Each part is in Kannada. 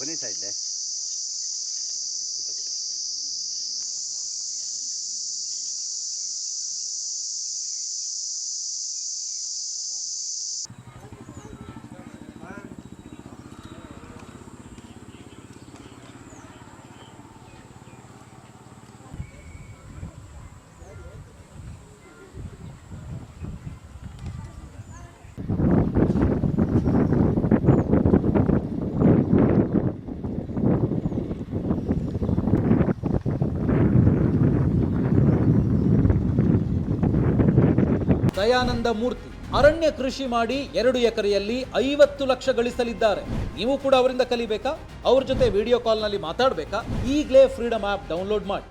ಬನ್ನಿ ಸೈಡ್ಲೆ ದಯಾನಂದ ಮೂರ್ತಿ ಅರಣ್ಯ ಕೃಷಿ ಮಾಡಿ 2 ಎಕರೆಯಲ್ಲಿ 50 ಲಕ್ಷ ಗಳಿಸಲಿದ್ದಾರೆ. ನೀವು ಕೂಡ ಅವರಿಂದ ಕಲಿಬೇಕಾ? ಅವ್ರ ಜೊತೆ ವಿಡಿಯೋ ಕಾಲ್ನಲ್ಲಿ ಮಾತಾಡಬೇಕಾ? ಈಗಲೇ ಫ್ರೀಡಮ್ ಆ್ಯಪ್ ಡೌನ್ಲೋಡ್ ಮಾಡಿ.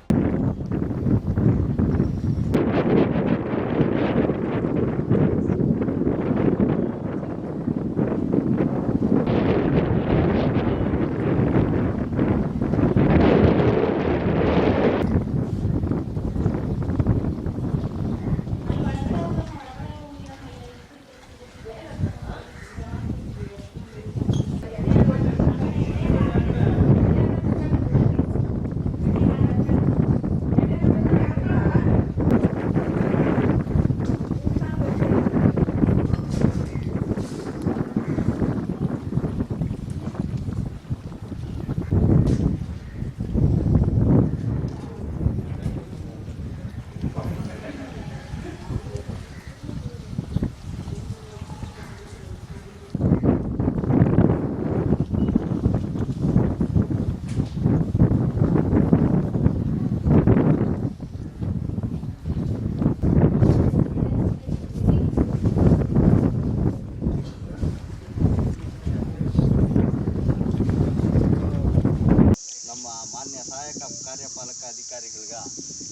ಕಾರ್ಯಪಾಲಕ ಅಧಿಕಾರಿಗಳಿಗೆ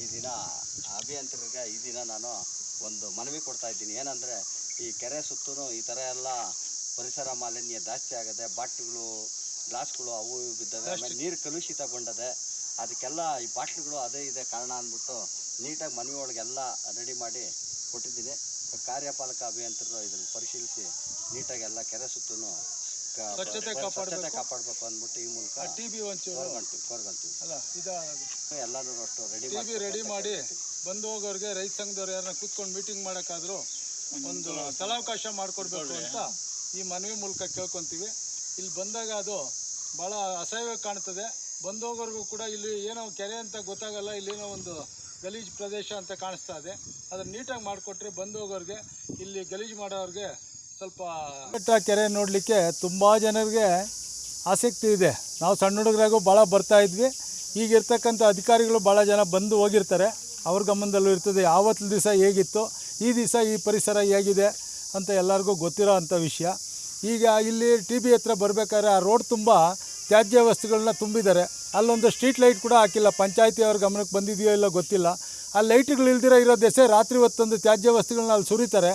ಈ ದಿನ ಅಭಿಯಂತರಿಗೆ ಈ ದಿನ ನಾನು ಒಂದು ಮನವಿ ಕೊಡ್ತಾ ಇದ್ದೀನಿ. ಏನಂದರೆ ಈ ಕೆರೆ ಸುತ್ತಲೂ ಈ ಥರ ಎಲ್ಲ ಪರಿಸರ ಮಾಲಿನ್ಯ ಜಾಸ್ತಿ ಆಗಿದೆ. ಬಾಟ್ಲುಗಳು, ಗ್ಲಾಸ್ಗಳು ಅವು ಬಿದ್ದಾವೆ. ಆಮೇಲೆ ನೀರು ಕಲುಷಿತಗೊಂಡದೆ. ಅದಕ್ಕೆಲ್ಲ ಈ ಬಾಟ್ಲುಗಳು ಅದೇ ಇದೆ ಕಾರಣ ಅಂದ್ಬಿಟ್ಟು ನೀಟಾಗಿ ಮನವಿ ಒಳಗೆಲ್ಲ ರೆಡಿ ಮಾಡಿ ಕೊಟ್ಟಿದ್ದೀನಿ. ಕಾರ್ಯಪಾಲಕ ಅಭಿಯಂತರು ಇದನ್ನು ಪರಿಶೀಲಿಸಿ ನೀಟಾಗಿ ಎಲ್ಲ ಕೆರೆ ಸುತ್ತಲೂ ಸ್ವಚ್ಛತೆ ಕಾಪಾಡಬೇಕು ಅಂದ್ಬಿಟ್ಟು ಈ ಮೂಲಕ ಕೋರ್ಗಂತೀವಿ. ಎಲ್ಲರೂ ಅಷ್ಟು ರೆಡಿ ಮಾಡಿ ಬಂದು ಹೋಗೋರಿಗೆ ರೈತ ಸಂಘದವ್ರು ಯಾರನ್ನ ಕೂತ್ಕೊಂಡು ಮೀಟಿಂಗ್ ಮಾಡೋಕ್ಕಾದ್ರೂ ಒಂದು ಸ್ಥಳಾವಕಾಶ ಮಾಡಿಕೊಡ್ಬೇಕು ಅಂತ ಈ ಮನವಿ ಮೂಲಕ ಕೇಳ್ಕೊತೀವಿ. ಇಲ್ಲಿ ಬಂದಾಗ ಅದು ಭಾಳ ಅಸಹ್ಯವಾಗಿ ಕಾಣ್ತದೆ. ಬಂದು ಹೋಗೋರ್ಗೂ ಕೂಡ ಇಲ್ಲಿ ಏನೋ ಕೆರೆ ಅಂತ ಗೊತ್ತಾಗಲ್ಲ, ಇಲ್ಲೇನೋ ಒಂದು ಗಲೀಜು ಪ್ರದೇಶ ಅಂತ ಕಾಣಿಸ್ತಾ ಇದೆ. ಅದನ್ನು ನೀಟಾಗಿ ಮಾಡಿಕೊಟ್ರೆ ಬಂದು ಹೋಗೋರಿಗೆ, ಇಲ್ಲಿ ಗಲೀಜು ಮಾಡೋರಿಗೆ ಸ್ವಲ್ಪ ಕೆರೆ ನೋಡಲಿಕ್ಕೆ ತುಂಬ ಜನರಿಗೆ ಆಸಕ್ತಿ ಇದೆ. ನಾವು ಸಣ್ಣ ಹುಡುಗರಾಗೂ ಭಾಳ ಬರ್ತಾಯಿದ್ವಿ. ಈಗಿರ್ತಕ್ಕಂಥ ಅಧಿಕಾರಿಗಳು ಭಾಳ ಜನ ಬಂದು ಹೋಗಿರ್ತಾರೆ. ಅವ್ರ ಗಮನದಲ್ಲೂ ಇರ್ತದೆ ಯಾವತ್ತು ದಿವಸ ಹೇಗಿತ್ತು, ಈ ದಿವಸ ಈ ಪರಿಸರ ಹೇಗಿದೆ ಅಂತ ಎಲ್ಲರಿಗೂ ಗೊತ್ತಿರೋ ಅಂಥ ವಿಷಯ. ಈಗ ಇಲ್ಲಿ TB ಹತ್ರ ಬರಬೇಕಾದ್ರೆ ಆ ರೋಡ್ ತುಂಬ ತ್ಯಾಜ್ಯ ವಸ್ತುಗಳನ್ನ ತುಂಬಿದ್ದಾರೆ. ಅಲ್ಲೊಂದು ಸ್ಟ್ರೀಟ್ ಲೈಟ್ ಕೂಡ ಹಾಕಿಲ್ಲ. ಪಂಚಾಯತಿ ಅವ್ರ ಗಮನಕ್ಕೆ ಬಂದಿದೆಯೋ ಇಲ್ಲೋ ಗೊತ್ತಿಲ್ಲ. ಆ ಲೈಟ್ಗಳು ಇಲ್ದಿರೋ ಇರೋ ದೆಸೆ ರಾತ್ರಿ ಹೊತ್ತೊಂದು ತ್ಯಾಜ್ಯ ವಸ್ತುಗಳನ್ನ ಅಲ್ಲಿ ಸುರಿತಾರೆ.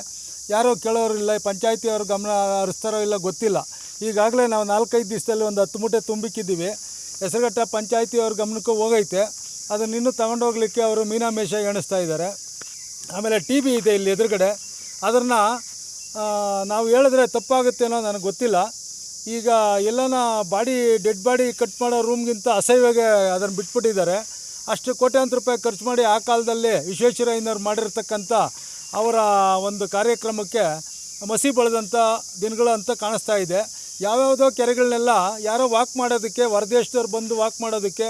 ಯಾರೋ ಕೇಳೋರಿಲ್ಲ, ಪಂಚಾಯತಿ ಅವ್ರ ಗಮನ ಹರಿಸ್ತಾರೋ ಇಲ್ಲ ಗೊತ್ತಿಲ್ಲ. ಈಗಾಗಲೇ ನಾವು 4-5 ದಿವಸದಲ್ಲಿ ಒಂದು 10 ಮೂಟೆ ತುಂಬಿಕ್ಕಿದ್ದೀವಿ. ಹೆಸರುಘಟ್ಟ ಪಂಚಾಯತಿ ಅವ್ರ ಗಮನಕ್ಕೂ ಹೋಗೈತೆ. ಅದನ್ನು ಇನ್ನೂ ತಗೊಂಡೋಗ್ಲಿಕ್ಕೆ ಅವರು ಮೀನಾಮೇಷ ಎಣಿಸ್ತಾ ಇದ್ದಾರೆ. ಆಮೇಲೆ TB ಇದೆ ಇಲ್ಲಿ ಎದುರುಗಡೆ. ಅದನ್ನು ನಾವು ಹೇಳಿದ್ರೆ ತಪ್ಪಾಗುತ್ತೇನೋ ನನಗೆ ಗೊತ್ತಿಲ್ಲ. ಈಗ ಎಲ್ಲನ ಡೆಡ್ ಬಾಡಿ ಕಟ್ ಮಾಡೋ ರೂಮ್ಗಿಂತ ಅಸಹ್ಯವಾಗಿ ಅದನ್ನು ಬಿಟ್ಬಿಟ್ಟಿದ್ದಾರೆ. ಅಷ್ಟು ಕೋಟ್ಯಾಂತರ ರೂಪಾಯಿ ಖರ್ಚು ಮಾಡಿ ಆ ಕಾಲದಲ್ಲಿ ವಿಶ್ವೇಶ್ವರಯ್ಯನವ್ರು ಮಾಡಿರ್ತಕ್ಕಂಥ ಅವರ ಒಂದು ಕಾರ್ಯಕ್ರಮಕ್ಕೆ ಮಸಿ ಬೆಳೆದಂಥ ದಿನಗಳು ಅಂತ ಕಾಣಿಸ್ತಾ ಇದೆ. ಯಾವ್ಯಾವುದೋ ಕೆರೆಗಳನ್ನೆಲ್ಲ ಯಾರೋ ವಾಕ್ ಮಾಡೋದಕ್ಕೆ, ಹೊರದೇಶದವ್ರು ಬಂದು ವಾಕ್ ಮಾಡೋದಕ್ಕೆ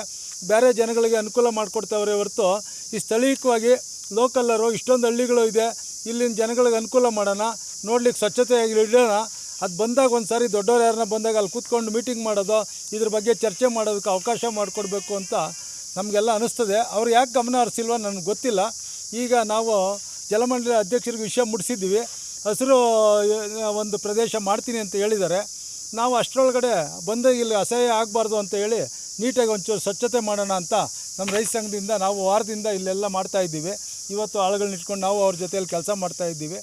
ಬೇರೆ ಜನಗಳಿಗೆ ಅನುಕೂಲ ಮಾಡಿಕೊಡ್ತಾವ್ರೆ ಹೊರತು ಈ ಸ್ಥಳೀಯವಾಗಿ ಲೋಕಲ್ಲರು ಇಷ್ಟೊಂದು ಹಳ್ಳಿಗಳು ಇದೆ, ಇಲ್ಲಿನ ಜನಗಳಿಗೆ ಅನುಕೂಲ ಮಾಡೋಣ, ನೋಡ್ಲಿಕ್ಕೆ ಸ್ವಚ್ಛತೆಯಾಗಿ ಇಡೋಣ. ಅದು ಬಂದಾಗ ಒಂದು ಸಾರಿ ದೊಡ್ಡವ್ರು ಯಾರನ್ನ ಬಂದಾಗ ಅಲ್ಲಿ ಕೂತ್ಕೊಂಡು ಮೀಟಿಂಗ್ ಮಾಡೋದು, ಇದ್ರ ಬಗ್ಗೆ ಚರ್ಚೆ ಮಾಡೋದಕ್ಕೆ ಅವಕಾಶ ಮಾಡಿಕೊಡ್ಬೇಕು ಅಂತ ನಮಗೆಲ್ಲ ಅನ್ನಿಸ್ತದೆ. ಅವ್ರು ಯಾಕೆ ಗಮನ ಹರಿಸಿಲ್ವ ನನಗೆ ಗೊತ್ತಿಲ್ಲ. ಈಗ ನಾವು ಜಲಮಂಡಳಿ ಅಧ್ಯಕ್ಷರಿಗೆ ವಿಷಯ ಮುಟ್ಟಿಸಿದ್ದೀವಿ. ಹಸಿರು ಒಂದು ಪ್ರದೇಶ ಮಾಡ್ತೀನಿ ಅಂತ ಹೇಳಿದ್ದಾರೆ. ನಾವು ಅಷ್ಟರೊಳಗಡೆ ಬಂದು ಇಲ್ಲಿ ಅಸಹ್ಯ ಆಗಬಾರ್ದು ಅಂತ ಹೇಳಿ ನೀಟಾಗಿ ಒಂಚೂರು ಸ್ವಚ್ಛತೆ ಮಾಡೋಣ ಅಂತ ನಮ್ಮ ರೈತ ಸಂಘದಿಂದ ನಾವು ವಾರದಿಂದ ಇಲ್ಲೆಲ್ಲ ಮಾಡ್ತಾಯಿದ್ದೀವಿ. ಇವತ್ತು ಆಳುಗಳನ್ನ ಇಟ್ಕೊಂಡು ನಾವು ಅವ್ರ ಜೊತೆಯಲ್ಲಿ ಕೆಲಸ ಮಾಡ್ತಾಯಿದ್ದೀವಿ.